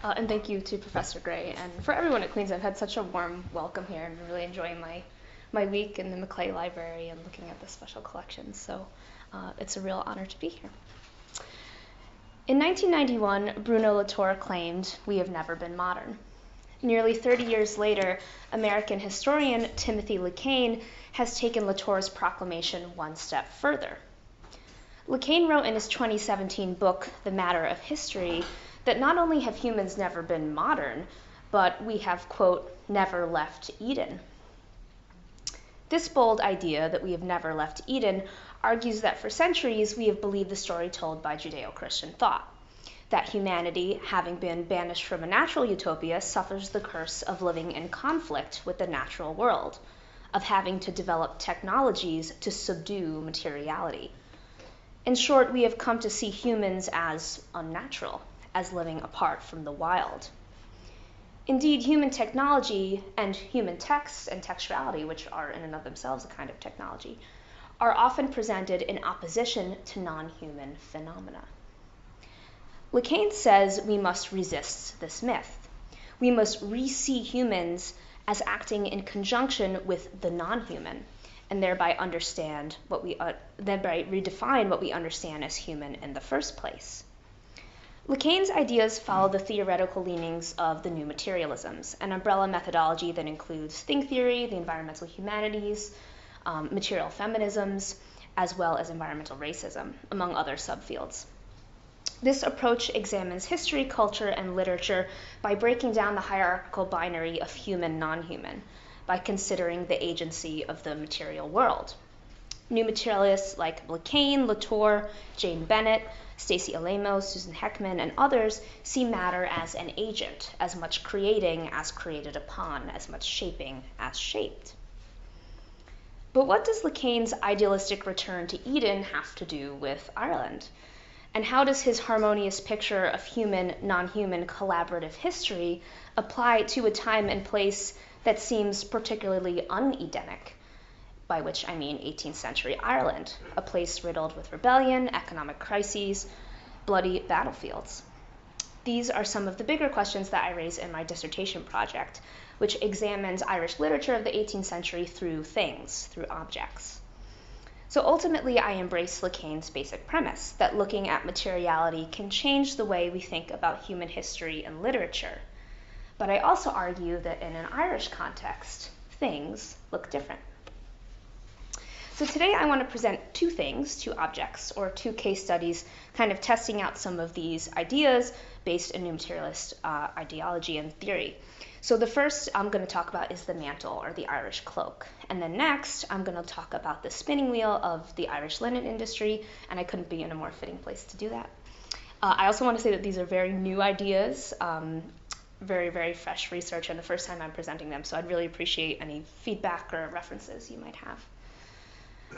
And thank you to Professor Gray and for everyone at Queen's. I've had such a warm welcome here and really enjoying my week in the Maclay Library and looking at the special collections. So it's a real honor to be here. In 1991, Bruno Latour claimed, "We have never been modern." Nearly 30 years later, American historian Timothy LeCain has taken Latour's proclamation one step further. LeCain wrote in his 2017 book, The Matter of History, that not only have humans never been modern, but we have, quote, never left Eden. This bold idea that we have never left Eden argues that for centuries we have believed the story told by Judeo-Christian thought, that humanity, having been banished from a natural utopia, suffers the curse of living in conflict with the natural world, of having to develop technologies to subdue materiality. In short, we have come to see humans as unnatural, as living apart from the wild. Indeed, human technology and human text and textuality, which are in and of themselves a kind of technology, are often presented in opposition to non-human phenomena. LeCain says we must resist this myth. We must re-see humans as acting in conjunction with the non-human, and thereby redefine what we understand as human in the first place. LeCain's ideas follow the theoretical leanings of the new materialisms, an umbrella methodology that includes thing theory, the environmental humanities, material feminisms, as well as environmental racism, among other subfields. This approach examines history, culture, and literature by breaking down the hierarchical binary of human-non-human, by considering the agency of the material world. New materialists like LeCain, Latour, Jane Bennett, Stacey Alamo, Susan Heckman, and others see matter as an agent, as much creating as created upon, as much shaping as shaped. But what does LeCain's idealistic return to Eden have to do with Ireland? And how does his harmonious picture of human-non-human collaborative history apply to a time and place that seems particularly un-Edenic, by which I mean 18th century Ireland, a place riddled with rebellion, economic crises, bloody battlefields? These are some of the bigger questions that I raise in my dissertation project, which examines Irish literature of the 18th century through things, through objects. So ultimately, I embrace LeCain's basic premise that looking at materiality can change the way we think about human history and literature. But I also argue that in an Irish context, things look different. So today I want to present two objects, or two case studies, kind of testing out some of these ideas based in new materialist ideology and theory. So the first I'm going to talk about is the mantle, or the Irish cloak. And then next, I'm going to talk about the spinning wheel of the Irish linen industry, and I couldn't be in a more fitting place to do that. I also want to say that these are very new ideas, very, very fresh research, and the first time I'm presenting them, so I'd really appreciate any feedback or references you might have.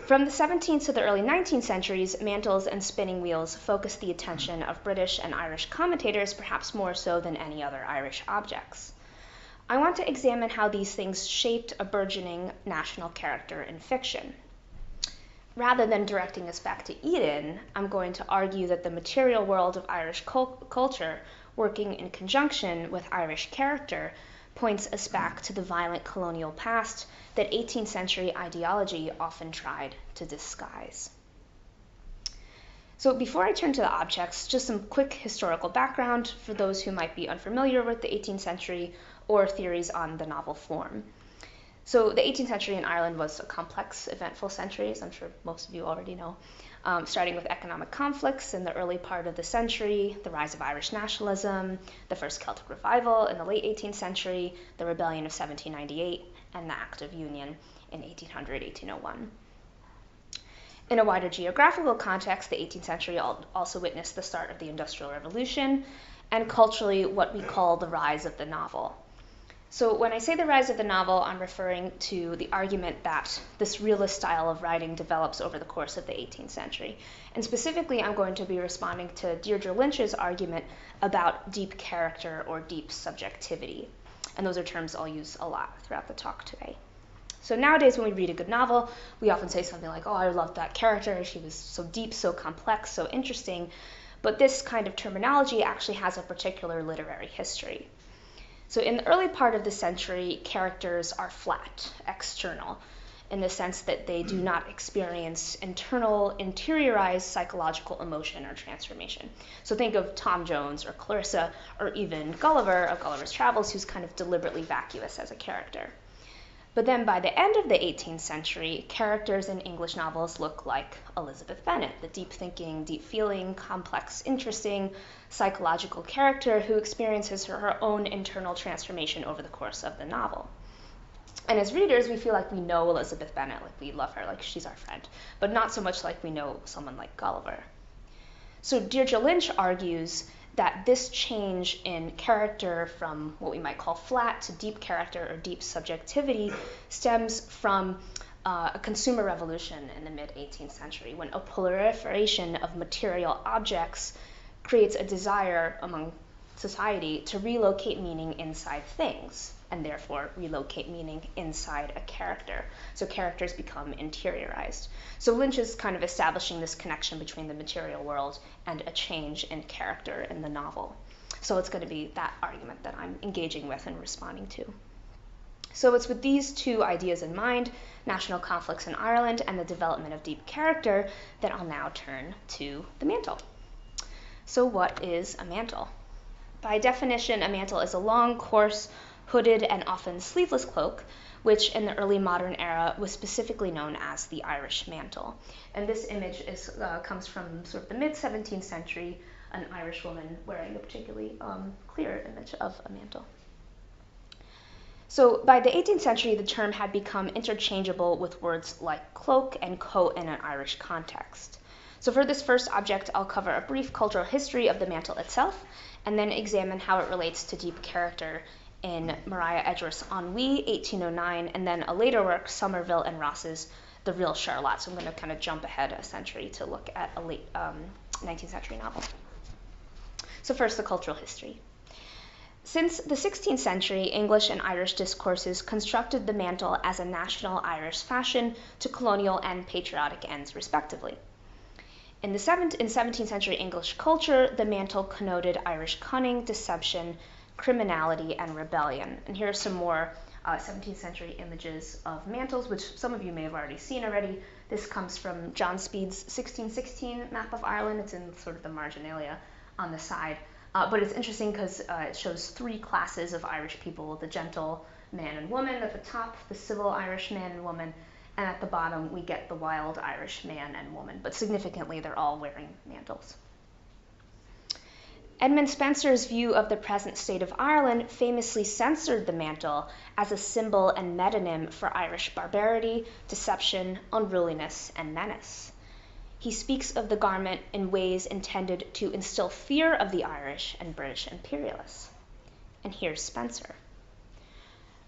From the 17th to the early 19th centuries, mantles and spinning wheels focused the attention of British and Irish commentators, perhaps more so than any other Irish objects. I want to examine how these things shaped a burgeoning national character in fiction. Rather than directing us back to Eden, I'm going to argue that the material world of Irish culture, working in conjunction with Irish character, points us back to the violent colonial past that 18th century ideology often tried to disguise. So before I turn to the objects, just some quick historical background for those who might be unfamiliar with the 18th century or theories on the novel form. So the 18th century in Ireland was a complex, eventful century, as I'm sure most of you already know, starting with economic conflicts in the early part of the century, the rise of Irish nationalism, the first Celtic revival in the late 18th century, the rebellion of 1798, and the Act of Union in 1800-1801. In a wider geographical context, the 18th century also witnessed the start of the Industrial Revolution, and culturally what we call the rise of the novel. So when I say the rise of the novel, I'm referring to the argument that this realist style of writing develops over the course of the 18th century. And specifically, I'm going to be responding to Deirdre Lynch's argument about deep character or deep subjectivity. And those are terms I'll use a lot throughout the talk today. So nowadays, when we read a good novel, we often say something like, "Oh, I loved that character. She was so deep, so complex, so interesting." but this kind of terminology actually has a particular literary history. So in the early part of the century, characters are flat, external, in the sense that they do not experience internal, interiorized psychological emotion or transformation. So think of Tom Jones or Clarissa or even Gulliver of Gulliver's Travels, who's kind of deliberately vacuous as a character. But then by the end of the 18th century, characters in English novels look like Elizabeth Bennet, the deep-thinking, deep-feeling, complex, interesting, psychological character who experiences her own internal transformation over the course of the novel. And as readers, we feel like we know Elizabeth Bennet, like we love her, like she's our friend, but not so much like we know someone like Gulliver. So Deirdre Lynch argues that this change in character from what we might call flat to deep character or deep subjectivity stems from a consumer revolution in the mid-18th century, when a proliferation of material objects creates a desire among society to relocate meaning inside things, and therefore relocate meaning inside a character. So characters become interiorized. So Lynch is kind of establishing this connection between the material world and a change in character in the novel. So it's going to be that argument that I'm engaging with and responding to. So it's with these two ideas in mind, national conflicts in Ireland and the development of deep character, that I'll now turn to the mantle. So what is a mantle? By definition, a mantle is a long, coarse, hooded, and often sleeveless cloak, which in the early modern era was specifically known as the Irish mantle. And this image comes from sort of the mid-17th century, an Irish woman wearing a particularly clear image of a mantle. So by the 18th century, the term had become interchangeable with words like cloak and coat in an Irish context. So for this first object, I'll cover a brief cultural history of the mantle itself, and then examine how it relates to deep character in Maria Edgeworth's Ennui, 1809, and then a later work, Somerville and Ross's The Real Charlotte. So I'm going to kind of jump ahead a century to look at a late 19th century novel. So first, the cultural history. Since the 16th century, English and Irish discourses constructed the mantle as a national Irish fashion to colonial and patriotic ends, respectively. In 17th century English culture, the mantle connoted Irish cunning, deception, criminality, and rebellion. And here are some more 17th century images of mantles, which some of you may have already seen already. This comes from John Speed's 1616 map of Ireland. It's in sort of the marginalia on the side. But it's interesting because it shows three classes of Irish people: the gentle man and woman at the top, the civil Irish man and woman, and at the bottom we get the wild Irish man and woman. But significantly, they're all wearing mantles. Edmund Spenser's view of the present state of Ireland famously censored the mantle as a symbol and metonym for Irish barbarity, deception, unruliness, and menace. He speaks of the garment in ways intended to instill fear of the Irish and British imperialists. And here's Spenser.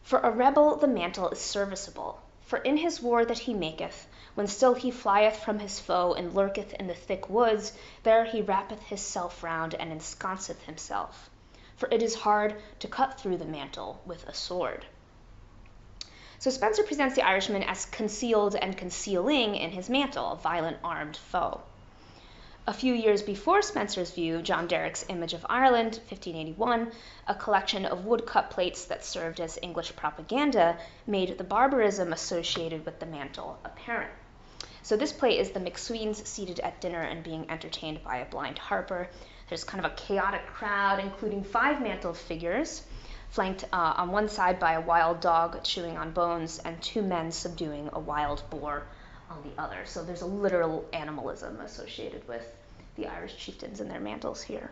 For a rebel the mantle is serviceable, for in his war that he maketh, when still he flieth from his foe and lurketh in the thick woods, there he wrappeth his self round and ensconceth himself. For it is hard to cut through the mantle with a sword. So Spenser presents the Irishman as concealed and concealing in his mantle, a violent armed foe. A few years before Spenser's view, John Derrick's Image of Ireland, 1581, a collection of woodcut plates that served as English propaganda, made the barbarism associated with the mantle apparent. So this plate is the McSweens seated at dinner and being entertained by a blind harper. There's kind of a chaotic crowd, including 5 mantle figures, flanked on one side by a wild dog chewing on bones and 2 men subduing a wild boar on the other. So there's a literal animalism associated with the Irish chieftains and their mantles here.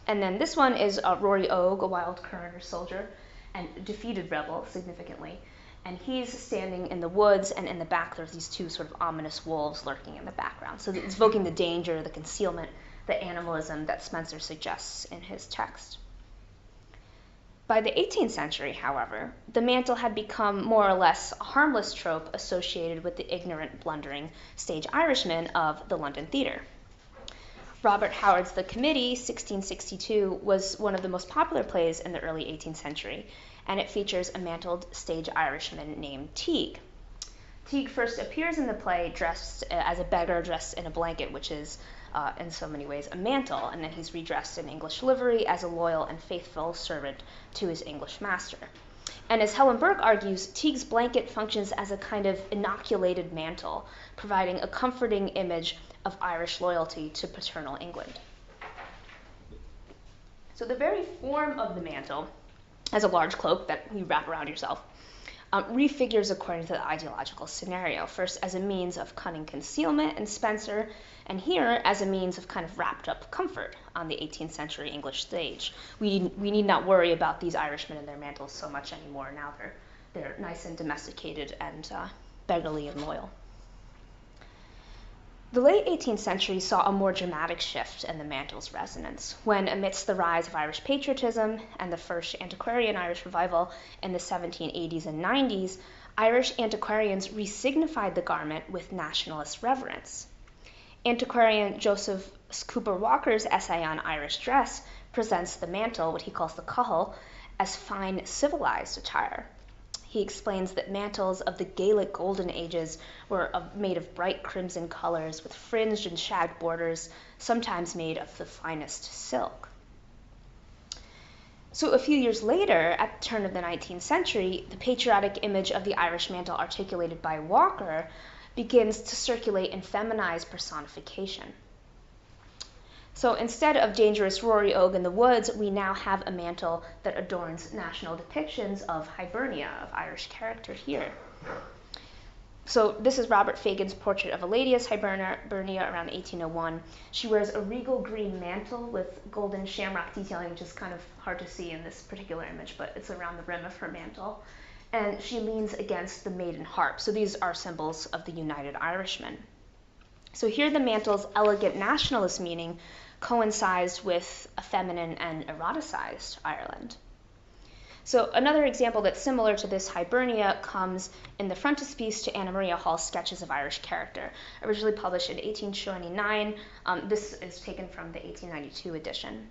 And then this one is Rory Og, a wild current or soldier, and defeated rebel significantly. And he's standing in the woods, and in the back there's these 2 sort of ominous wolves lurking in the background. So it's evoking the danger, the concealment, the animalism that Spenser suggests in his text. By the 18th century, however, the mantle had become more or less a harmless trope associated with the ignorant, blundering stage Irishman of the London theatre. Robert Howard's The Committee, 1662, was one of the most popular plays in the early 18th century, and it features a mantled stage Irishman named Teague. Teague first appears in the play dressed as a beggar dressed in a blanket, which is in so many ways, a mantle, and then he's redressed in English livery as a loyal and faithful servant to his English master. And as Helen Burke argues, Teague's blanket functions as a kind of inoculated mantle, providing a comforting image of Irish loyalty to paternal England. So the very form of the mantle, as a large cloak that you wrap around yourself, refigures according to the ideological scenario, first as a means of cunning concealment in Spenser, and here as a means of kind of wrapped up comfort on the 18th century English stage. We need not worry about these Irishmen and their mantles so much anymore. Now they're nice and domesticated and beggarly and loyal. The late 18th century saw a more dramatic shift in the mantle's resonance, when amidst the rise of Irish patriotism and the first antiquarian Irish revival in the 1780s and 90s, Irish antiquarians resignified the garment with nationalist reverence. Antiquarian Joseph Cooper Walker's essay on Irish dress presents the mantle, what he calls the cuhall, as fine civilized attire. He explains that mantles of the Gaelic golden ages were made of bright crimson colors with fringed and shagged borders, sometimes made of the finest silk. So a few years later, at the turn of the 19th century, the patriotic image of the Irish mantle articulated by Walker begins to circulate in feminized personification. So instead of dangerous Rory Og in the woods, we now have a mantle that adorns national depictions of Hibernia, of Irish character here. So this is Robert Fagan's portrait of a lady as Hibernia around 1801. She wears a regal green mantle with golden shamrock detailing, which is kind of hard to see in this particular image, but it's around the rim of her mantle. And she leans against the maiden harp. So these are symbols of the United Irishmen. So here the mantle's elegant nationalist meaning coincides with a feminine and eroticized Ireland. So another example that's similar to this Hibernia comes in the frontispiece to Anna Maria Hall's Sketches of Irish Character, originally published in 1829. This is taken from the 1892 edition.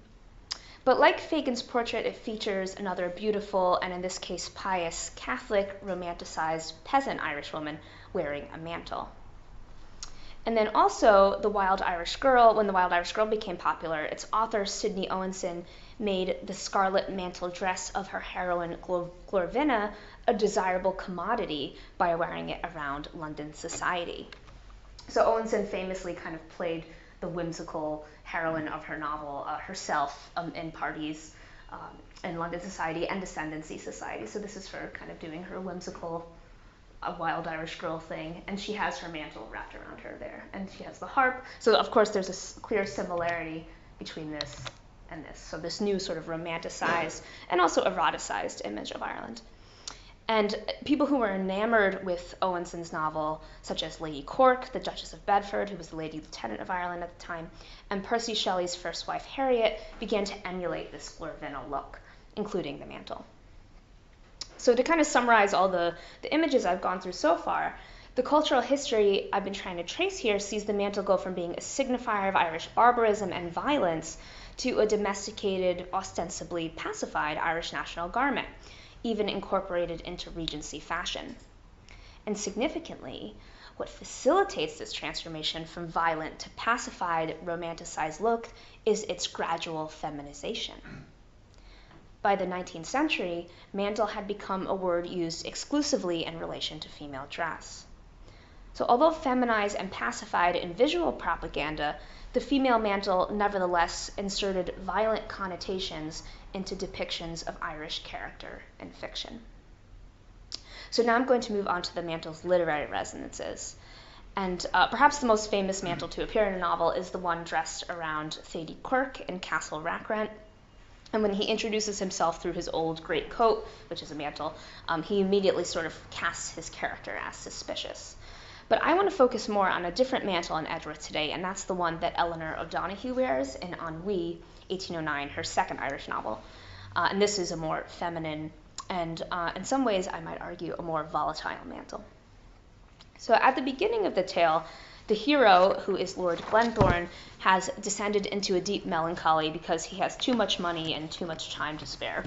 But like Fagan's portrait, it features another beautiful, and in this case pious, Catholic, romanticized peasant Irish woman wearing a mantle. And then also, The Wild Irish Girl, when The Wild Irish Girl became popular, its author, Sidney Owenson, made the scarlet mantle dress of her heroine, Glorvina, a desirable commodity by wearing it around London society. So Owenson famously kind of played the whimsical heroine of her novel herself in parties in London society and Ascendancy society. So this is her kind of doing her whimsical a Wild Irish Girl thing, and she has her mantle wrapped around her there, and she has the harp. So of course there's a clear similarity between this and this. So this new sort of romanticized and also eroticized image of Ireland. And people who were enamored with Owenson's novel, such as Lady Cork, the Duchess of Bedford, who was the Lady Lieutenant of Ireland at the time, and Percy Shelley's first wife, Harriet, began to emulate this Glorvina look, including the mantle. So to kind of summarize all the images I've gone through so far, the cultural history I've been trying to trace here sees the mantle go from being a signifier of Irish barbarism and violence to a domesticated, ostensibly pacified Irish national garment, even incorporated into Regency fashion. And significantly, what facilitates this transformation from violent to pacified, romanticized look is its gradual feminization. By the 19th century, mantle had become a word used exclusively in relation to female dress. So although feminized and pacified in visual propaganda, the female mantle nevertheless inserted violent connotations into depictions of Irish character in fiction. So now I'm going to move on to the mantle's literary resonances. And perhaps the most famous mantle to appear in a novel is the one dressed around Thady Quirk in Castle Rackrent. And when he introduces himself through his old great coat, which is a mantle, he immediately sort of casts his character as suspicious. But I want to focus more on a different mantle in Edgeworth today, and that's the one that Eleanor O'Donoghue wears in Ennui, 1809, her second Irish novel. And this is a more feminine and, in some ways, I might argue, a more volatile mantle. So at the beginning of the tale, the hero, who is Lord Glenthorne, has descended into a deep melancholy because he has too much money and too much time to spare.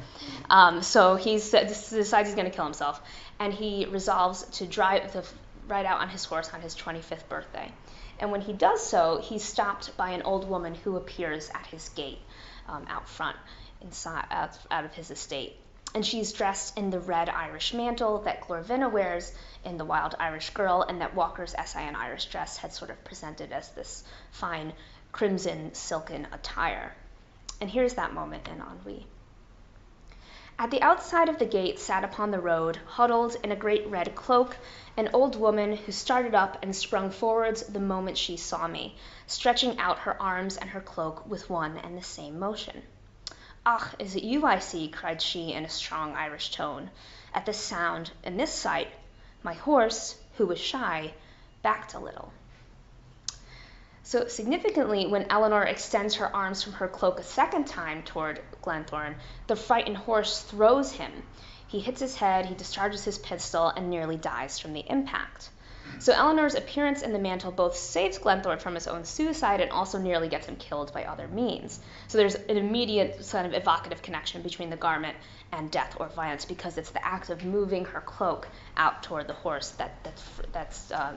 So he decides he's going to kill himself, and he resolves to ride out on his horse on his 25th birthday. And when he does so, he's stopped by an old woman who appears at his gate out front, out of his estate. And she's dressed in the red Irish mantle that Glorvina wears in The Wild Irish Girl, and that Walker's essay on Irish dress had sort of presented as this fine crimson silken attire. And here's that moment in Ennui. At the outside of the gate sat upon the road, huddled in a great red cloak, an old woman who started up and sprung forwards the moment she saw me, stretching out her arms and her cloak with one and the same motion. "Ah, is it you I see?" cried she in a strong Irish tone. At this sound and this sight, my horse, who was shy, backed a little. So significantly, when Eleanor extends her arms from her cloak a second time toward Glenthorne, the frightened horse throws him. He hits his head, he discharges his pistol, and nearly dies from the impact. So Eleanor's appearance in the mantle both saves Glenthorne from his own suicide and also nearly gets him killed by other means. So there's an immediate sort of evocative connection between the garment and death or violence, because it's the act of moving her cloak out toward the horse that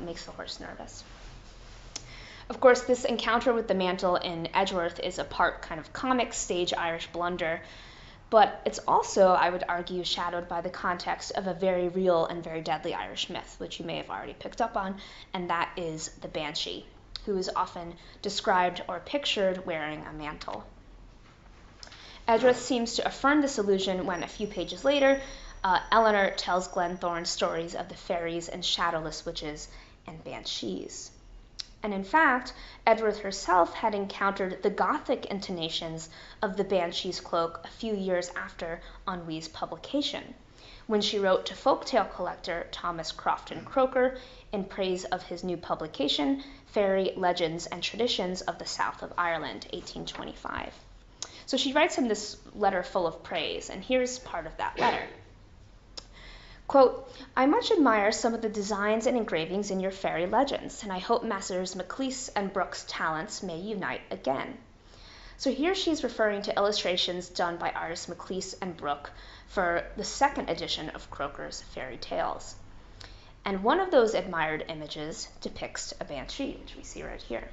makes the horse nervous. Of course, this encounter with the mantle in Edgeworth is a part kind of comic stage Irish blunder, but it's also, I would argue, shadowed by the context of a very real and very deadly Irish myth, which you may have already picked up on, and that is the banshee, who is often described or pictured wearing a mantle. Edgeworth seems to affirm this illusion when, a few pages later, Eleanor tells Glenthorne stories of the fairies and shadowless witches and banshees. And in fact, Edgeworth herself had encountered the Gothic intonations of the banshee's cloak a few years after Ennui's publication, when she wrote to folktale collector Thomas Crofton Croker in praise of his new publication, Fairy Legends and Traditions of the South of Ireland, 1825. So she writes him this letter full of praise, and here's part of that letter. Quote, "I much admire some of the designs and engravings in your fairy legends, and I hope Messrs. Macleese and Brooks' talents may unite again." So here she's referring to illustrations done by artists Macleese and Brooke for the second edition of Croker's fairy tales. And one of those admired images depicts a banshee, which we see right here.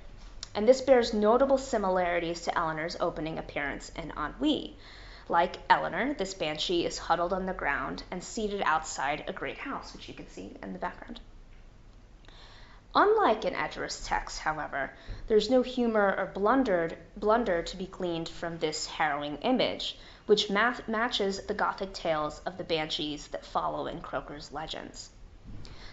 And this bears notable similarities to Eleanor's opening appearance in Ennui. Like Eleanor, this banshee is huddled on the ground and seated outside a great house, which you can see in the background. Unlike in Edgeworth's text, however, there's no humor or blunder to be gleaned from this harrowing image, which matches the Gothic tales of the banshees that follow in Croker's legends.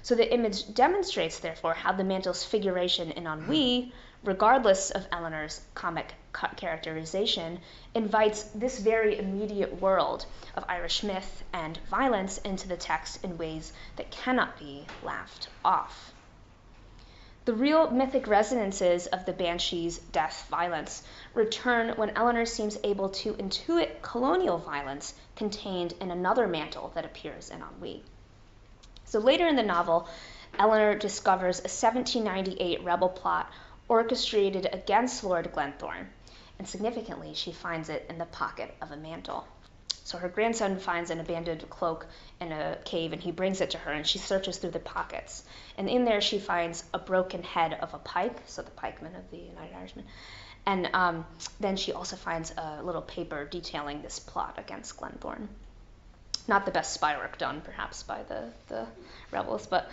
So the image demonstrates, therefore, how the mantle's figuration in Ennui, regardless of Eleanor's comic characterization, invites this very immediate world of Irish myth and violence into the text in ways that cannot be laughed off. The real mythic resonances of the banshee's death violence return when Eleanor seems able to intuit colonial violence contained in another mantle that appears in Ennui. So later in the novel, Eleanor discovers a 1798 rebel plot orchestrated against Lord Glenthorne, and significantly, she finds it in the pocket of a mantle. So her grandson finds an abandoned cloak in a cave, and he brings it to her, and she searches through the pockets. And in there, she finds a broken head of a pike, so the pikeman of the United Irishmen. And then she also finds a little paper detailing this plot against Glenthorne. Not the best spy work done, perhaps, by the rebels. But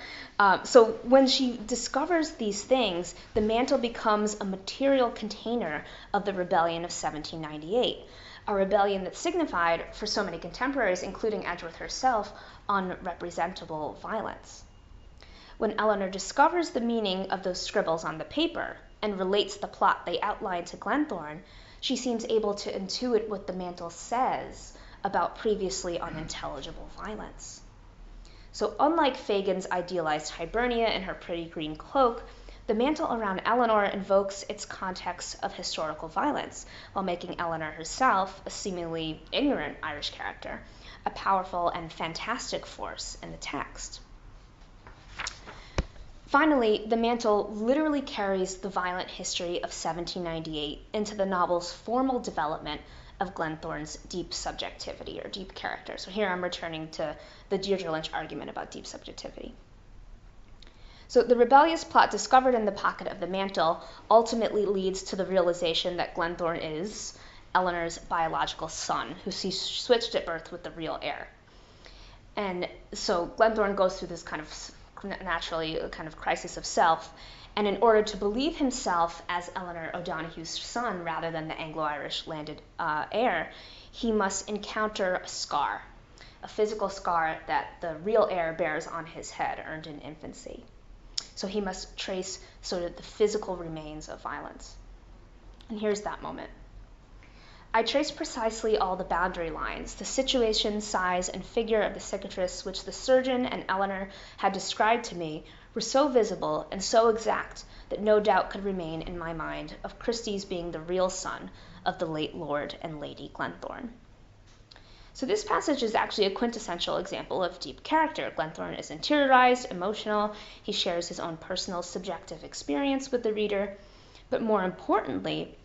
so when she discovers these things, the mantle becomes a material container of the rebellion of 1798, a rebellion that signified, for so many contemporaries, including Edgeworth herself, unrepresentable violence. When Eleanor discovers the meaning of those scribbles on the paper and relates the plot they outline to Glenthorne, she seems able to intuit what the mantle says about previously unintelligible violence. So unlike Fagin's idealized Hibernia and her pretty green cloak, the mantle around Eleanor invokes its context of historical violence, while making Eleanor herself, a seemingly ignorant Irish character, a powerful and fantastic force in the text. Finally, the mantle literally carries the violent history of 1798 into the novel's formal development of Glenthorne's deep subjectivity, or deep character. So here I'm returning to the Deirdre Lynch argument about deep subjectivity. So the rebellious plot discovered in the pocket of the mantle ultimately leads to the realization that Glenthorne is Eleanor's biological son, who she switched at birth with the real heir. And so Glenthorne goes through this kind of naturally a kind of crisis of self, and in order to believe himself as Eleanor O'Donoghue's son rather than the Anglo-Irish landed heir, he must encounter a scar, a physical scar that the real heir bears on his head, earned in infancy. So he must trace sort of the physical remains of violence. And here's that moment. I traced precisely all the boundary lines, the situation, size, and figure of the cicatrice which the surgeon and Eleanor had described to me were so visible and so exact that no doubt could remain in my mind of Christie's being the real son of the late Lord and Lady Glenthorne. So this passage is actually a quintessential example of deep character. Glenthorne is interiorized, emotional, he shares his own personal subjective experience with the reader, but more importantly,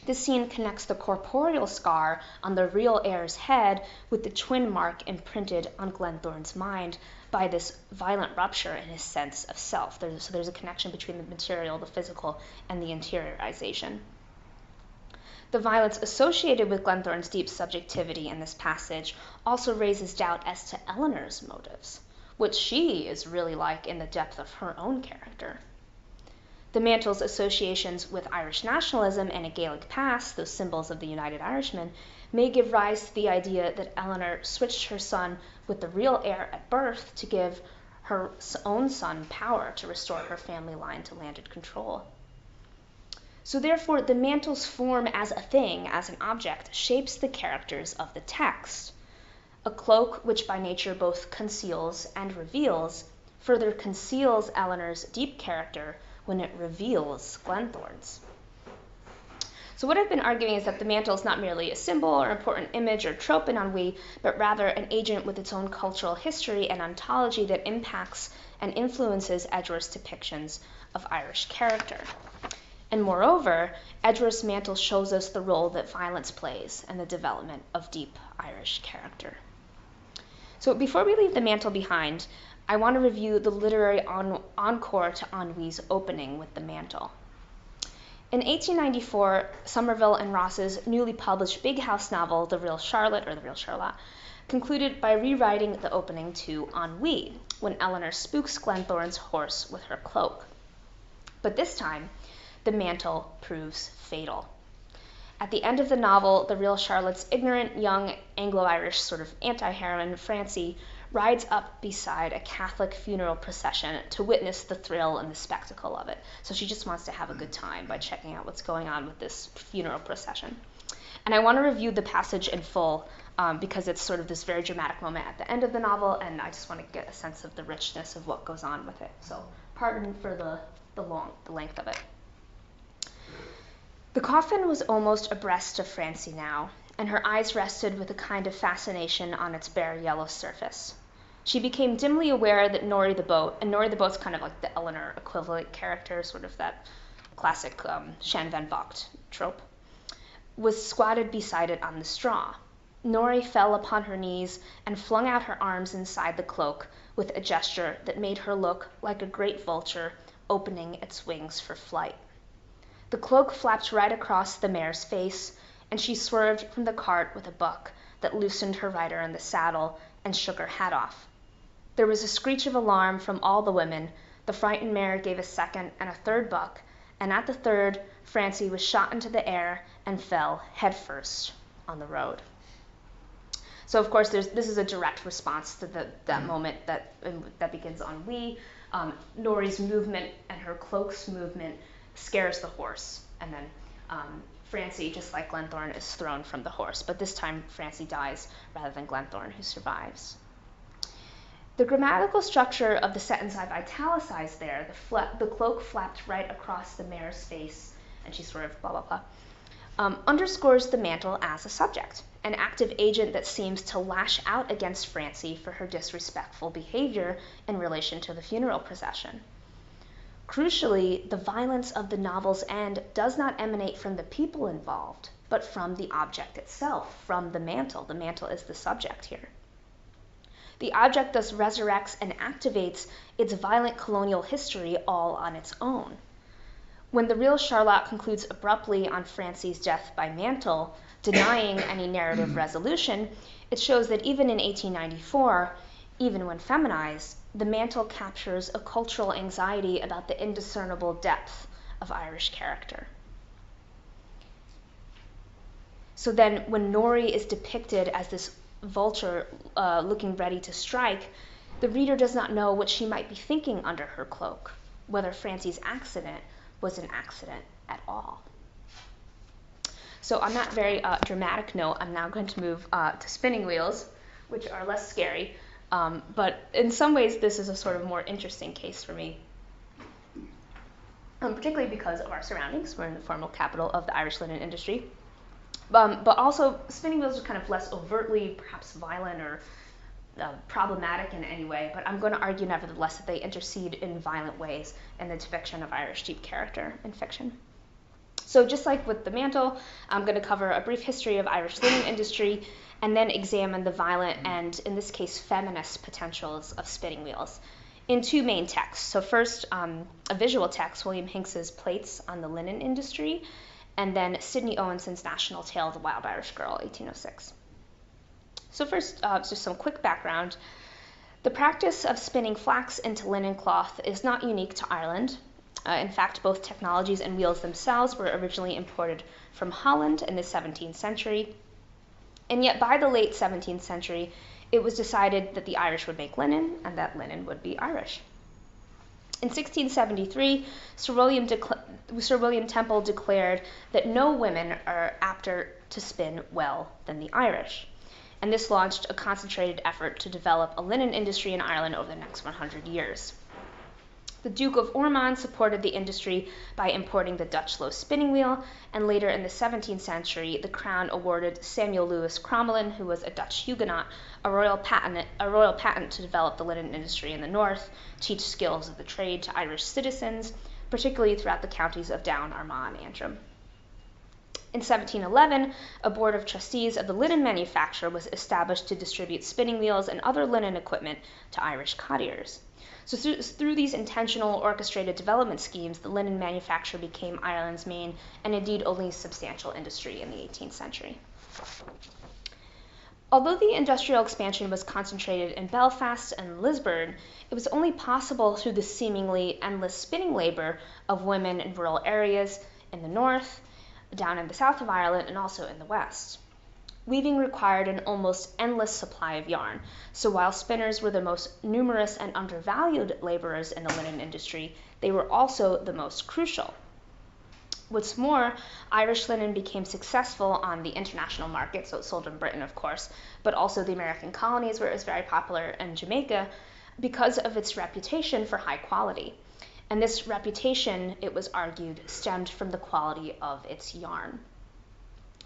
this scene connects the corporeal scar on the real heir's head with the twin mark imprinted on Glenthorne's mind by this violent rupture in his sense of self. So there's a connection between the material, the physical, and the interiorization. The violence associated with Glenthorne's deep subjectivity in this passage also raises doubt as to Eleanor's motives, what she is really like in the depth of her own character. The Mantle's associations with Irish nationalism and a Gaelic past, those symbols of the United Irishmen, may give rise to the idea that Eleanor switched her son with the real heir at birth to give her own son power to restore her family line to landed control. So therefore, the Mantle's form as a thing, as an object, shapes the characters of the text. A cloak which by nature both conceals and reveals further conceals Eleanor's deep character when it reveals Glenthorne's. So what I've been arguing is that the mantle is not merely a symbol or important image or trope in ennui, but rather an agent with its own cultural history and ontology that impacts and influences Edgeworth's depictions of Irish character. And moreover, Edgeworth's mantle shows us the role that violence plays in the development of deep Irish character. So before we leave the mantle behind, I want to review the literary encore to ennui's opening with the mantle. In 1894, Somerville and Ross's newly published big house novel, The Real Charlotte, or The Real Charlotte, concluded by rewriting the opening to ennui, when Eleanor spooks Glenthorne's horse with her cloak. But this time, the mantle proves fatal. At the end of the novel, The Real Charlotte's ignorant, young, Anglo-Irish sort of anti-heroine, Francie, rides up beside a Catholic funeral procession to witness the thrill and the spectacle of it. So she just wants to have a good time by checking out what's going on with this funeral procession. And I want to review the passage in full because it's sort of this very dramatic moment at the end of the novel, and I just want to get a sense of the richness of what goes on with it. So pardon for the length of it. The coffin was almost abreast of Francie now, and her eyes rested with a kind of fascination on its bare yellow surface. She became dimly aware that Norrie the boat, and Norrie the boat's kind of like the Eleanor equivalent character, sort of that classic Shan Van Vogt trope, was squatted beside it on the straw. Norrie fell upon her knees and flung out her arms inside the cloak with a gesture that made her look like a great vulture opening its wings for flight. The cloak flapped right across the mare's face, and she swerved from the cart with a buck that loosened her rider in the saddle and shook her hat off. There was a screech of alarm from all the women. The frightened mare gave a second and a third buck, and at the third, Francie was shot into the air and fell headfirst on the road. So, of course, this is a direct response to that moment that begins ennui. Norrie's movement and her cloak's movement scares the horse, and then Francie, just like Glenthorne, is thrown from the horse. But this time, Francie dies rather than Glenthorne, who survives. The grammatical structure of the sentence I've italicized there, the cloak flapped right across the mare's face, and she swerved, blah, blah, blah, underscores the mantle as a subject, an active agent that seems to lash out against Francie for her disrespectful behavior in relation to the funeral procession. Crucially, the violence of the novel's end does not emanate from the people involved, but from the object itself, from the mantle. The mantle is the subject here. The object thus resurrects and activates its violent colonial history all on its own. When the real Charlotte concludes abruptly on Francie's death by Mantle, denying any narrative resolution, it shows that even in 1894, even when feminized, the Mantle captures a cultural anxiety about the indiscernible depth of Irish character. So then when Nori is depicted as this vulture looking ready to strike, the reader does not know what she might be thinking under her cloak, whether Francie's accident was an accident at all. So on that very dramatic note, I'm now going to move to spinning wheels, which are less scary, but in some ways this is a sort of more interesting case for me, particularly because of our surroundings. We're in the formal capital of the Irish linen industry. But also, spinning wheels are kind of less overtly, perhaps violent or problematic in any way, but I'm going to argue nevertheless that they intercede in violent ways in the depiction of Irish deep character in fiction. So just like with the Mantle, I'm going to cover a brief history of Irish linen industry and then examine the violent and, in this case, feminist potentials of spinning wheels in two main texts. So first, a visual text, William Hinks's Plates on the Linen Industry, and then Sidney Owenson's National Tale of the Wild Irish Girl, 1806. So first, just some quick background. The practice of spinning flax into linen cloth is not unique to Ireland. In fact, both technologies and wheels themselves were originally imported from Holland in the 17th century. And yet by the late 17th century, it was decided that the Irish would make linen and that linen would be Irish. In 1673, Sir William Temple declared that no women are apter to spin well than the Irish, and this launched a concentrated effort to develop a linen industry in Ireland over the next 100 years. The Duke of Ormond supported the industry by importing the Dutch low spinning wheel, and later in the 17th century, the Crown awarded Samuel Lewis Crommelin, who was a Dutch Huguenot, a royal patent to develop the linen industry in the north, teach skills of the trade to Irish citizens, particularly throughout the counties of Down, Armagh, and Antrim. In 1711, a board of trustees of the linen manufacture was established to distribute spinning wheels and other linen equipment to Irish cottiers. So through these intentional orchestrated development schemes, the linen manufacture became Ireland's main and indeed only substantial industry in the 18th century. Although the industrial expansion was concentrated in Belfast and Lisburn, it was only possible through the seemingly endless spinning labor of women in rural areas in the north, down in the south of Ireland, and also in the west. Weaving required an almost endless supply of yarn, so while spinners were the most numerous and undervalued laborers in the linen industry, they were also the most crucial. What's more, Irish linen became successful on the international market, so it sold in Britain, of course, but also the American colonies where it was very popular, and Jamaica, because of its reputation for high quality. And this reputation, it was argued, stemmed from the quality of its yarn.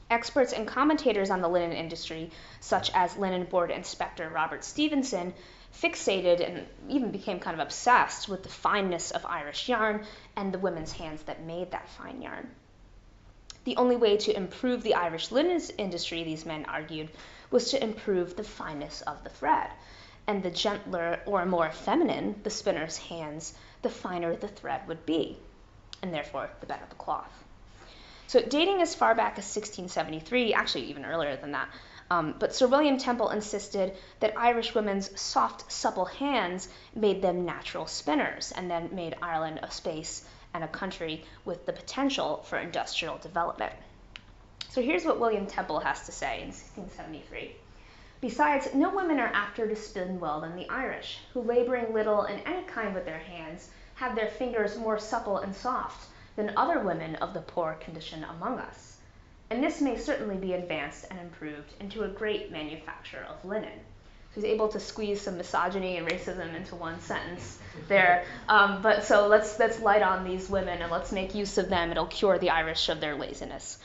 Experts and commentators on the linen industry, such as Linen Board Inspector Robert Stevenson, fixated and even became kind of obsessed with the fineness of Irish yarn and the women's hands that made that fine yarn. The only way to improve the Irish linen industry, these men argued, was to improve the fineness of the thread. And the gentler or more feminine the spinner's hands, the finer the thread would be, and therefore the better the cloth. So dating as far back as 1673, actually even earlier than that, but Sir William Temple insisted that Irish women's soft, supple hands made them natural spinners, and then made Ireland a space and a country with the potential for industrial development. So here's what William Temple has to say in 1673. Besides, no women are apter to spin well than the Irish, who laboring little in any kind with their hands, have their fingers more supple and soft than other women of the poor condition among us. And this may certainly be advanced and improved into a great manufacture of linen. So he's able to squeeze some misogyny and racism into one sentence there. But so let's light on these women and let's make use of them. It'll cure the Irish of their laziness.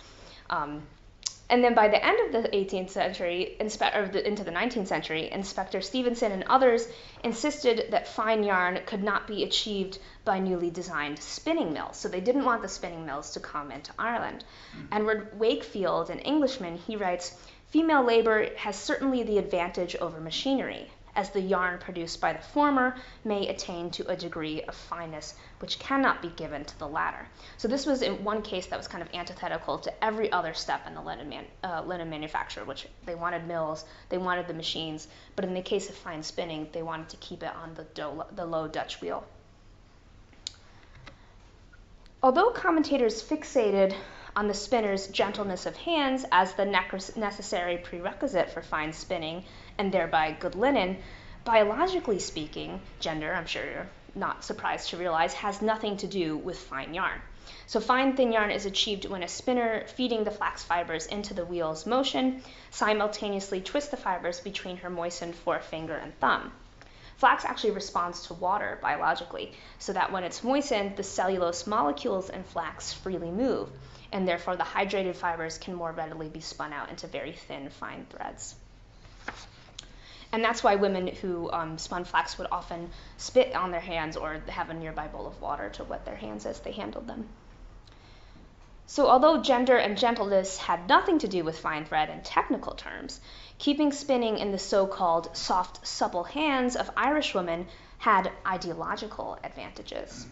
And then by the end of the 18th century, into the 19th century, Inspector Stevenson and others insisted that fine yarn could not be achieved by newly designed spinning mills. So they didn't want the spinning mills to come into Ireland. Edward Wakefield, an Englishman, he writes, "Female labor has certainly the advantage over machinery. as the yarn produced by the former may attain to a degree of fineness which cannot be given to the latter. So this was in one case that was kind of antithetical to every other step in the linen manufacture, which they wanted mills, they wanted the machines, but in the case of fine spinning, they wanted to keep it on the low Dutch wheel. Although commentators fixated on the spinner's gentleness of hands as the necessary prerequisite for fine spinning and thereby good linen, biologically speaking, gender, I'm sure you're not surprised to realize, has nothing to do with fine yarn. So fine thin yarn is achieved when a spinner feeding the flax fibers into the wheel's motion simultaneously twists the fibers between her moistened forefinger and thumb. Flax actually responds to water biologically, so that when it's moistened, the cellulose molecules in flax freely move, and therefore the hydrated fibers can more readily be spun out into very thin, fine threads. And that's why women who spun flax would often spit on their hands or have a nearby bowl of water to wet their hands as they handled them. So although gender and gentleness had nothing to do with fine thread in technical terms, keeping spinning in the so-called soft, supple hands of Irish women had ideological advantages.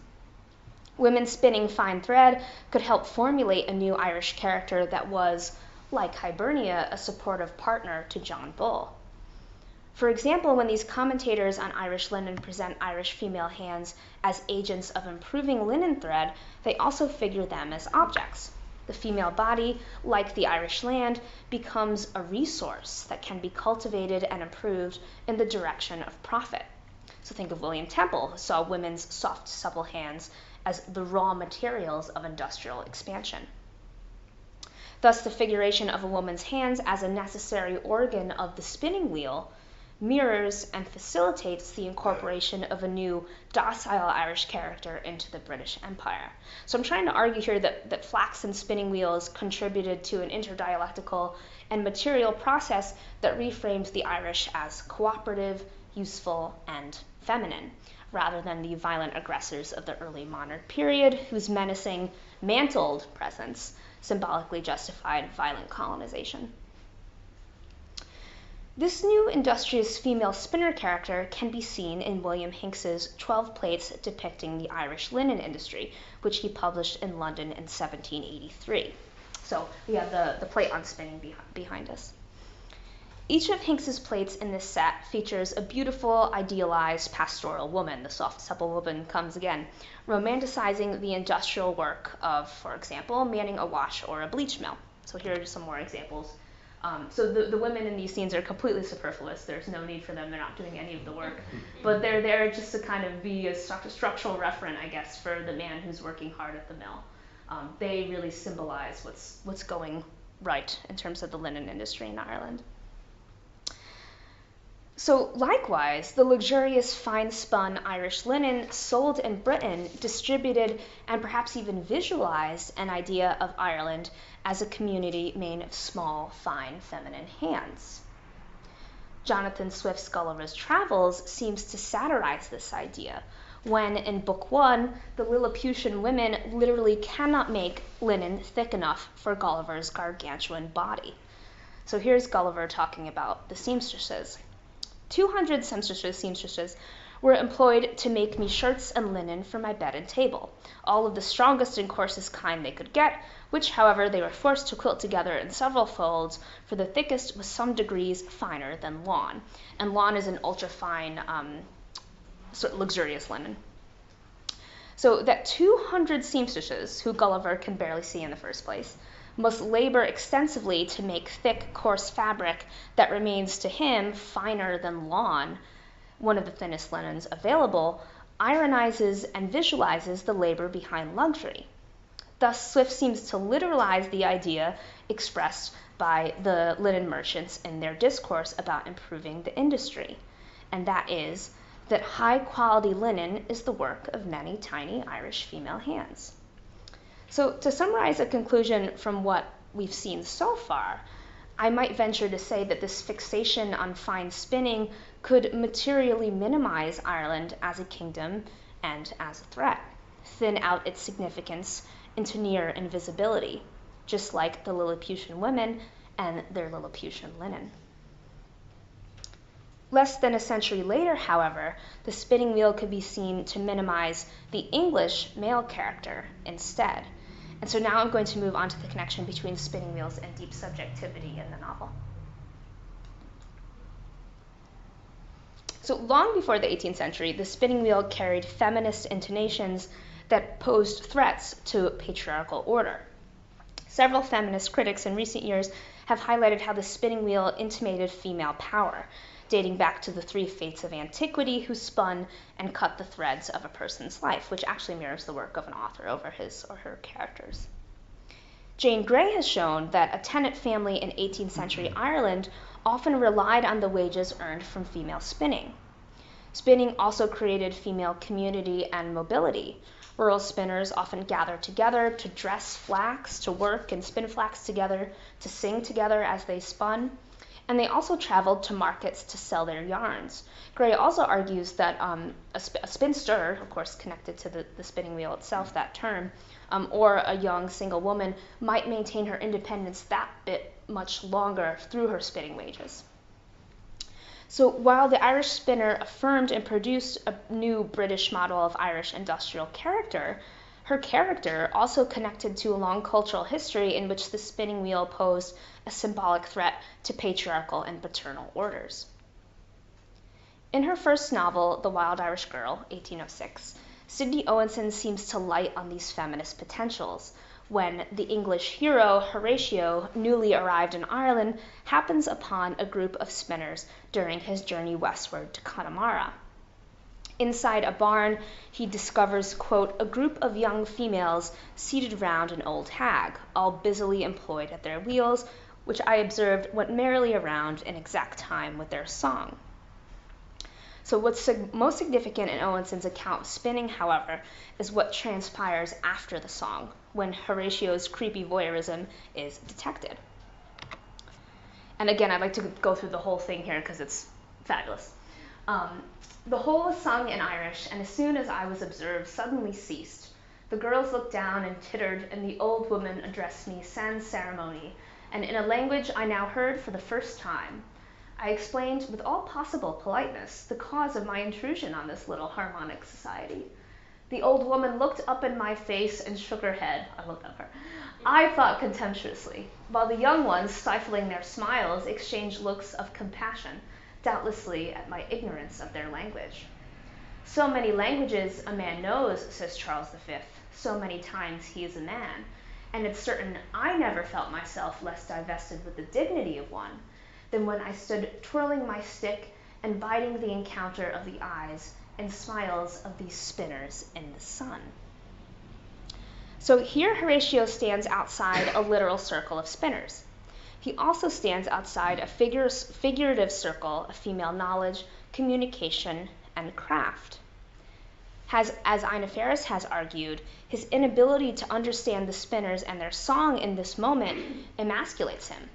Women spinning fine thread could help formulate a new Irish character that was, like Hibernia, a supportive partner to John Bull. For example, when these commentators on Irish linen present Irish female hands as agents of improving linen thread, they also figure them as objects. The female body, like the Irish land, becomes a resource that can be cultivated and improved in the direction of profit. So think of William Temple, who saw women's soft, supple hands as the raw materials of industrial expansion. Thus, the figuration of a woman's hands as a necessary organ of the spinning wheel mirrors and facilitates the incorporation of a new docile Irish character into the British Empire. So I'm trying to argue here that flax and spinning wheels contributed to an interdialectical and material process that reframes the Irish as cooperative, useful, and feminine, rather than the violent aggressors of the early modern period whose menacing, mantled presence symbolically justified violent colonization. This new industrious female spinner character can be seen in William Hincks's 12 plates depicting the Irish linen industry, which he published in London in 1783. So we have the plate on spinning behind us. Each of Hincks's plates in this set features a beautiful, idealized pastoral woman. The soft, supple woman comes again, romanticizing the industrial work of, for example, manning a wash or a bleach mill. So here are some more examples. So the women in these scenes are completely superfluous. There's no need for them. They're not doing any of the work. But they're there just to kind of be a structural referent, I guess, for the man who's working hard at the mill. They really symbolize what's going right in terms of the linen industry in Ireland. So likewise, the luxurious fine-spun Irish linen sold in Britain distributed and perhaps even visualized an idea of Ireland as a community made of small, fine, feminine hands. Jonathan Swift's Gulliver's Travels seems to satirize this idea when, in Book 1, the Lilliputian women literally cannot make linen thick enough for Gulliver's gargantuan body. So here's Gulliver talking about the seamstresses. 200 seamstresses were employed to make me shirts and linen for my bed and table, all of the strongest and coarsest kind they could get, which, however, they were forced to quilt together in several folds, for the thickest was some degrees finer than lawn. And lawn is an ultra-fine, luxurious linen. So that 200 seamstresses, who Gulliver can barely see in the first place, must labor extensively to make thick, coarse fabric that remains to him finer than lawn, one of the thinnest linens available, ironizes and visualizes the labor behind luxury. Thus, Swift seems to literalize the idea expressed by the linen merchants in their discourse about improving the industry, and that is that high-quality linen is the work of many tiny Irish female hands. So to summarize a conclusion from what we've seen so far, I might venture to say that this fixation on fine spinning could materially minimize Ireland as a kingdom and as a threat, thin out its significance into near invisibility, just like the Lilliputian women and their Lilliputian linen. Less than a century later, however, the spinning wheel could be seen to minimize the English male character instead. And so now I'm going to move on to the connection between spinning wheels and deep subjectivity in the novel. So long before the 18th century, the spinning wheel carried feminist intonations that posed threats to patriarchal order. Several feminist critics in recent years have highlighted how the spinning wheel intimated female power, dating back to the three fates of antiquity who spun and cut the threads of a person's life, which actually mirrors the work of an author over his or her characters. Jane Grey has shown that a tenant family in 18th century Ireland often relied on the wages earned from female spinning. Spinning also created female community and mobility. Rural spinners often gathered together to dress flax, to work and spin flax together, to sing together as they spun, and they also traveled to markets to sell their yarns. Grey also argues that a spinster, of course connected to the spinning wheel itself, that term, or a young single woman might maintain her independence that bit much longer through her spinning wages. So while the Irish spinner affirmed and produced a new British model of Irish industrial character, her character also connected to a long cultural history in which the spinning wheel posed a symbolic threat to patriarchal and paternal orders. In her first novel, The Wild Irish Girl, 1806, Sidney Owenson seems to light on these feminist potentials when the English hero, Horatio, newly arrived in Ireland, happens upon a group of spinners during his journey westward to Connemara. Inside a barn, he discovers, quote, a group of young females seated round an old hag, all busily employed at their wheels, which I observed went merrily around in exact time with their song. So what's most significant in Owenson's account of spinning, however, is what transpires after the song, when Horatio's creepy voyeurism is detected. And again, I'd like to go through the whole thing here because it's fabulous. The whole was sung in Irish, and as soon as I was observed, suddenly ceased. The girls looked down and tittered, and the old woman addressed me sans ceremony, and in a language I now heard for the first time. I explained with all possible politeness the cause of my intrusion on this little harmonic society. The old woman looked up in my face and shook her head. I looked at her. I thought contemptuously, while the young ones, stifling their smiles, exchanged looks of compassion, doubtlessly at my ignorance of their language. So many languages a man knows, says Charles V, so many times he is a man, and it's certain I never felt myself less divested with the dignity of one than when I stood twirling my stick and biding the encounter of the eyes and smiles of these spinners in the sun. So here Horatio stands outside a literal circle of spinners. He also stands outside a figurative circle of female knowledge, communication, and craft. As Ina Ferris has argued, his inability to understand the spinners and their song in this moment emasculates him.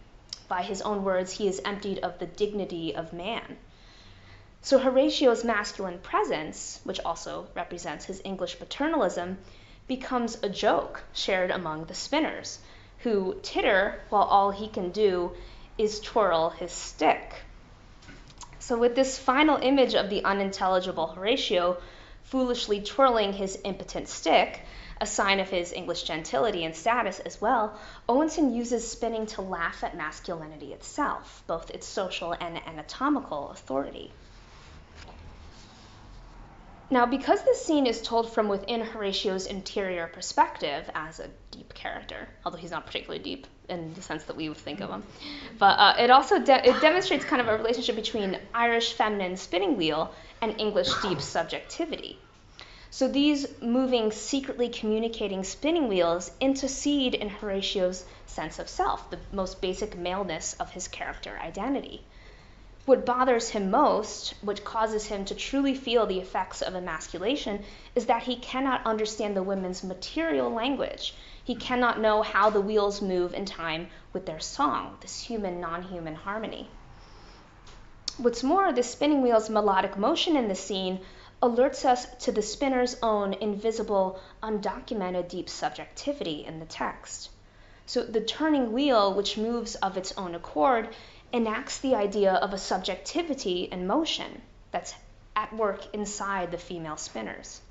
By his own words, he is emptied of the dignity of man. So Horatio's masculine presence, which also represents his English paternalism, becomes a joke shared among the spinners, who titter while all he can do is twirl his stick. So with this final image of the unintelligible Horatio foolishly twirling his impotent stick, a sign of his English gentility and status as well, Owenson uses spinning to laugh at masculinity itself, both its social and anatomical authority. Now, because this scene is told from within Horatio's interior perspective as a deep character, although he's not particularly deep in the sense that we would think of him, but it also it demonstrates kind of a relationship between Irish feminine spinning wheel and English deep subjectivity. So these moving, secretly communicating spinning wheels intercede in Horatio's sense of self, the most basic maleness of his character identity. What bothers him most, what causes him to truly feel the effects of emasculation, is that he cannot understand the women's material language. He cannot know how the wheels move in time with their song, this human, non-human harmony. What's more, the spinning wheel's melodic motion in the scene alerts us to the spinner's own invisible, undocumented deep subjectivity in the text. So the turning wheel, which moves of its own accord, enacts the idea of a subjectivity and motion that's at work inside the female spinners.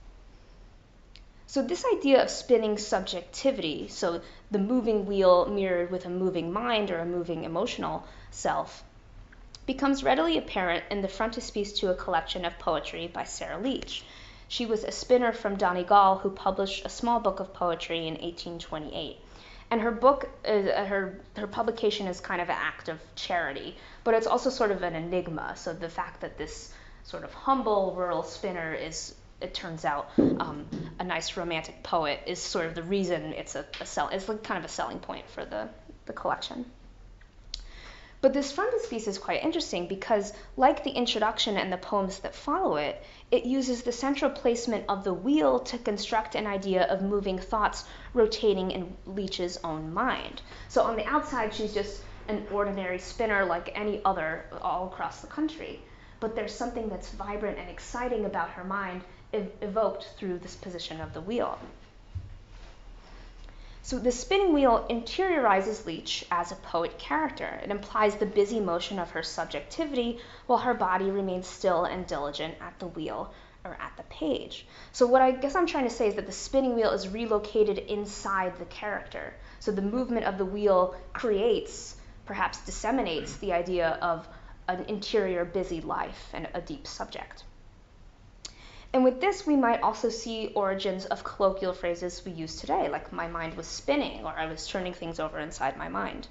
So this idea of spinning subjectivity, so the moving wheel mirrored with a moving mind or a moving emotional self, becomes readily apparent in the frontispiece to a collection of poetry by Sarah Leach. She was a spinner from Donegal who published a small book of poetry in 1828. And her book, her publication is kind of an act of charity, but it's also sort of an enigma. So the fact that this sort of humble rural spinner is, it turns out, a nice romantic poet is sort of the reason it's it's like kind of a selling point for the collection. But this frontispiece is quite interesting because, like the introduction and the poems that follow it, it uses the central placement of the wheel to construct an idea of moving thoughts rotating in Leach's own mind. So on the outside, she's just an ordinary spinner like any other all across the country. But there's something that's vibrant and exciting about her mind evoked through this position of the wheel. So the spinning wheel interiorizes Leach as a poet character. It implies the busy motion of her subjectivity while her body remains still and diligent at the wheel or at the page. So what I guess I'm trying to say is that the spinning wheel is relocated inside the character. So the movement of the wheel creates, perhaps disseminates, the idea of an interior busy life and a deep subject. And with this, we might also see origins of colloquial phrases we use today, like my mind was spinning, or I was turning things over inside my mind.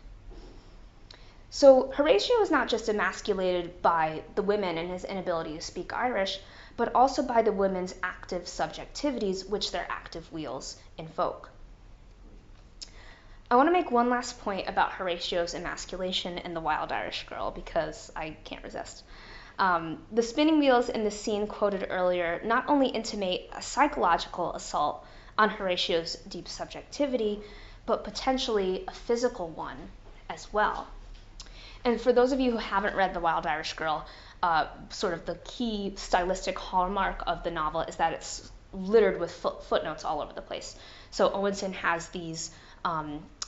So Horatio is not just emasculated by the women and his inability to speak Irish, but also by the women's active subjectivities, which their active wheels invoke. I want to make one last point about Horatio's emasculation in The Wild Irish Girl, because I can't resist. The spinning wheels in the scene quoted earlier not only intimate a psychological assault on Horatio's deep subjectivity, but potentially a physical one as well. And for those of you who haven't read The Wild Irish Girl, sort of the key stylistic hallmark of the novel is that it's littered with footnotes all over the place. So Owenson has these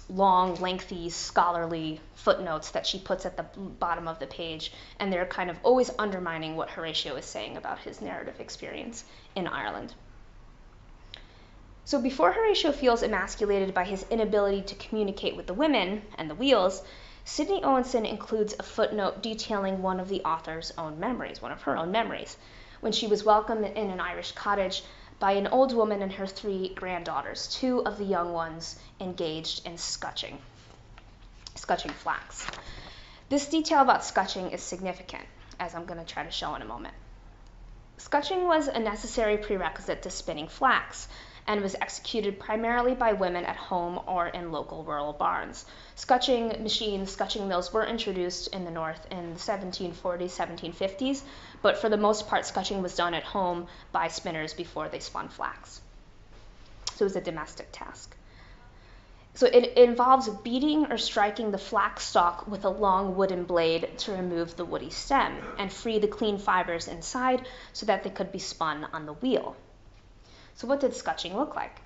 long, lengthy, scholarly footnotes that she puts at the bottom of the page, and they're kind of always undermining what Horatio is saying about his narrative experience in Ireland. So before Horatio feels emasculated by his inability to communicate with the women and the wheels, Sidney Owenson includes a footnote detailing one of the author's own memories, one of her own memories, when she was welcomed in an Irish cottage by an old woman and her 3 granddaughters, 2 of the young ones engaged in scutching flax. This detail about scutching is significant, as I'm going to try to show in a moment. Scutching was a necessary prerequisite to spinning flax, and was executed primarily by women at home or in local rural barns. Scutching machines, scutching mills were introduced in the North in the 1740s, 1750s, but for the most part, scutching was done at home by spinners before they spun flax. So it was a domestic task. So it involves beating or striking the flax stalk with a long wooden blade to remove the woody stem and free the clean fibers inside so that they could be spun on the wheel. So what did scutching look like?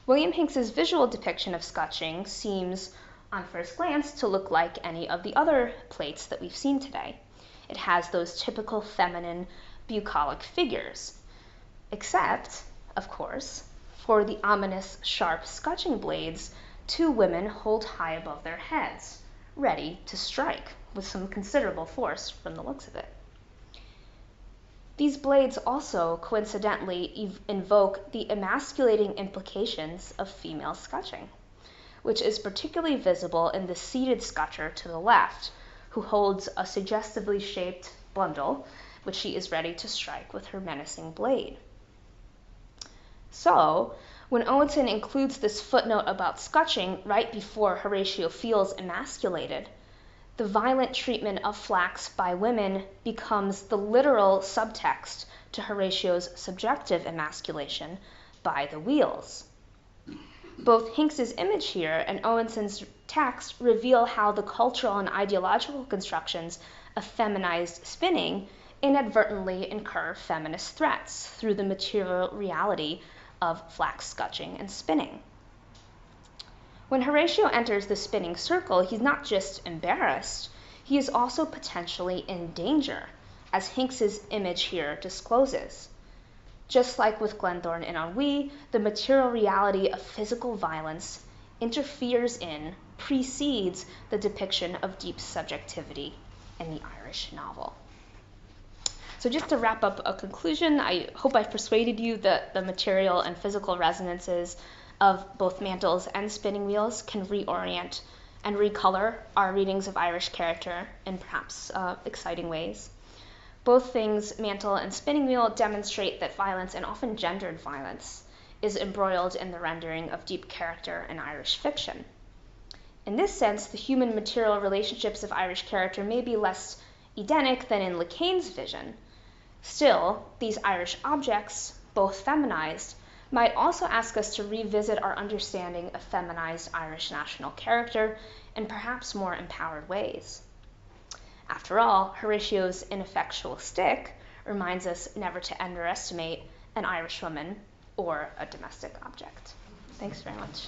William Hincks's visual depiction of scutching seems, on first glance, to look like any of the other plates that we've seen today. It has those typical feminine bucolic figures, except, of course, for the ominous sharp scutching blades 2 women hold high above their heads, ready to strike with some considerable force from the looks of it. These blades also, coincidentally, invoke the emasculating implications of female scutching, which is particularly visible in the seated scutcher to the left, who holds a suggestively shaped bundle, which she is ready to strike with her menacing blade. So, when Owenson includes this footnote about scutching right before Horatio feels emasculated, the violent treatment of flax by women becomes the literal subtext to Horatio's subjective emasculation by the wheels. Both Hincks's image here and Owenson's text reveal how the cultural and ideological constructions of feminized spinning inadvertently incur feminist threats through the material reality of flax scutching and spinning. When Horatio enters the spinning circle, he's not just embarrassed, he is also potentially in danger, as Hinks's image here discloses. Just like with Glenthorne and Ennui, the material reality of physical violence interferes in, precedes the depiction of deep subjectivity in the Irish novel. So just to wrap up a conclusion, I hope I've persuaded you that the material and physical resonances of both Mantles and Spinning Wheels can reorient and recolor our readings of Irish character in perhaps exciting ways. Both things, Mantle and Spinning Wheel, demonstrate that violence, and often gendered violence, is embroiled in the rendering of deep character in Irish fiction. In this sense, the human material relationships of Irish character may be less Edenic than in Le Quesne's vision. Still, these Irish objects, both feminized, might also ask us to revisit our understanding of feminized Irish national character in perhaps more empowered ways. After all, Horatio's ineffectual stick reminds us never to underestimate an Irish woman or a domestic object. Thanks very much.